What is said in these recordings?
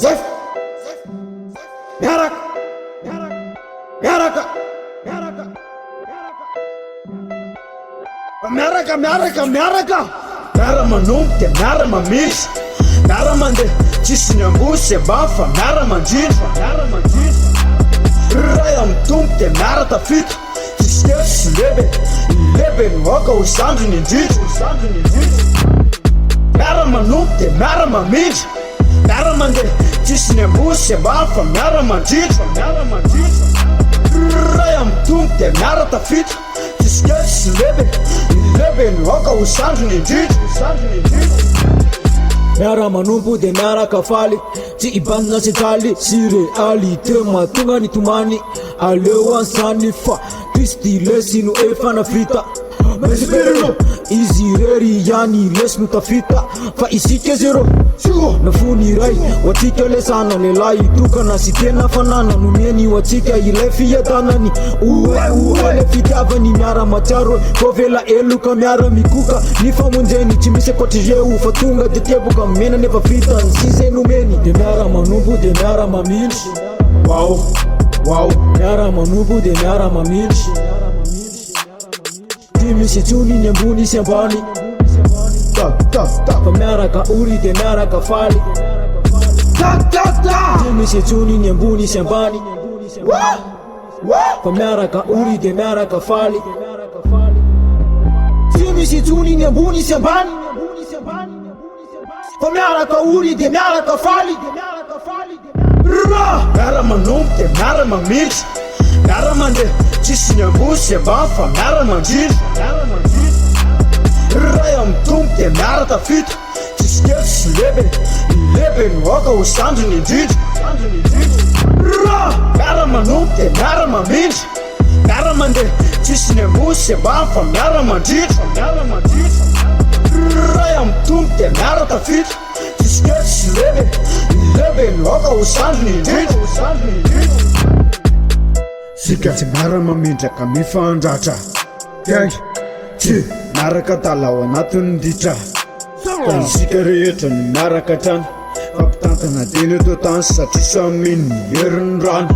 Zef miaraka miaraka miaraka miaraka miaraka miara manombo de miara mamisy miara mandeha tsisy ny ambosy ambany fa miara mandrindra ray amin'ny tombo de miara tafita tsisy kely sy lebe noaka ho zandrony indrindra miara manombo de miara mamindra miara mandeha tsisy ny ambosy ambany fa miara mandrindra ray amin'ny tombo de miara tafita tsisy kely sy lebe noaka ho zandrony indrindra miara manompo de miaraka faly tsy ibanina sy jaly sy realite mahatonga ny tomany aleo anzany fa kristy lesy no efa navita mesperino izy rery ihany lesy no tafita fa isika zero nafony iray ho atsika lesana lelahy tokana sy tena fanana nomeny ho atsika ilay fiadanany oe le fitiavany miara matsiaro ko vela eloka miara mikoka ny famonjeny tsy misy akoatr'ireo fa tonga de teboka mena nefa vitany sy zay nomeny de miara manompo de miara mamindry wow miara manompo de miara mamindry ty misy tsony ny ambony sy ambany fa miaraka ory de miaraka faly ty misy tsony ny ambony sy ambany fa miaraka ory de miaraka faly ty misy tsony ny ambony sy ambany fa miaraka ory de miaraka faly miara manombo de miara mamindra miara mandeha tsisy ny ambosy ambany fa miara mandrindra ray amin'ny tombo de miara tafita tsisy kely sy lebe noaka ho zandrony indrindra miara manombo de miara mamindra miara mandeha tsisy ny ambosy ambany fa miara mandrindra ray amin'ny tombo de miara tafita tsisy kely sy lebe noaka ho zandrony indrindra sika tsy miara mamindraka mifandratra tiangy tsy miaraka tala ao anatin'ny ditra fa isika rehetra ny miaraka trano fampitantana teny eto tany satria saminy herin'ny rano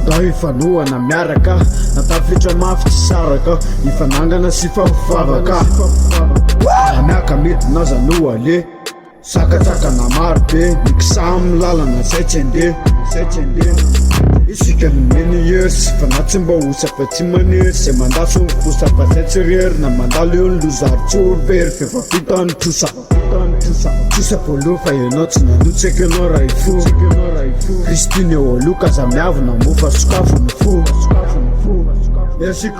da ifanohana miaraka natafitra mafy tsy saraka ifanangana sy fafivavaka miaka mety nazanoa le sakatsakana maro be mikisamy lalana zay tsy andeha isika nomeny hery sy fanatsy mba osa fa tsy manery zay mandafo ny fosa fa zay tsy rery na mandalo eo ny lozary tsy orovery fefa vitany trosa voaloha fa ianao tsy nanotsika anao raha ifo kristiny eo aloha kaza miavina mofa sokafo ny fo merci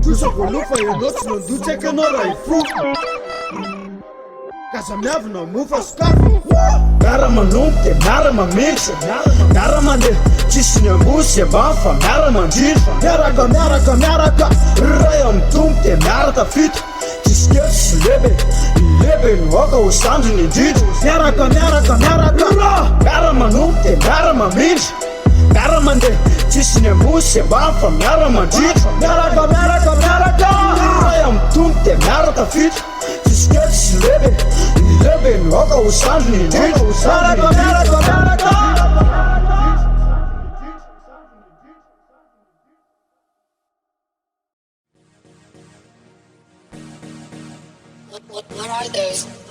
trosa voaloha fa ianao tsy nandotsaka anao raha ifo kaza miavina mofa sokafo miara manombo de miara mamindra miara mandeha tsisy ny ambosy ambany fa miara mandrindra miaraka ray amin'ny tombo de miara tafita tsisy kely sy lebe noaka ho zandrony indrindra miara manombo de miara mamindra miara mandeha tsisy ny ambosy ambany fa miara mandrindra ray amin'ny tombo de miara tafita tsisy kely sy lebe noaka ho zandrony indrindra What are those?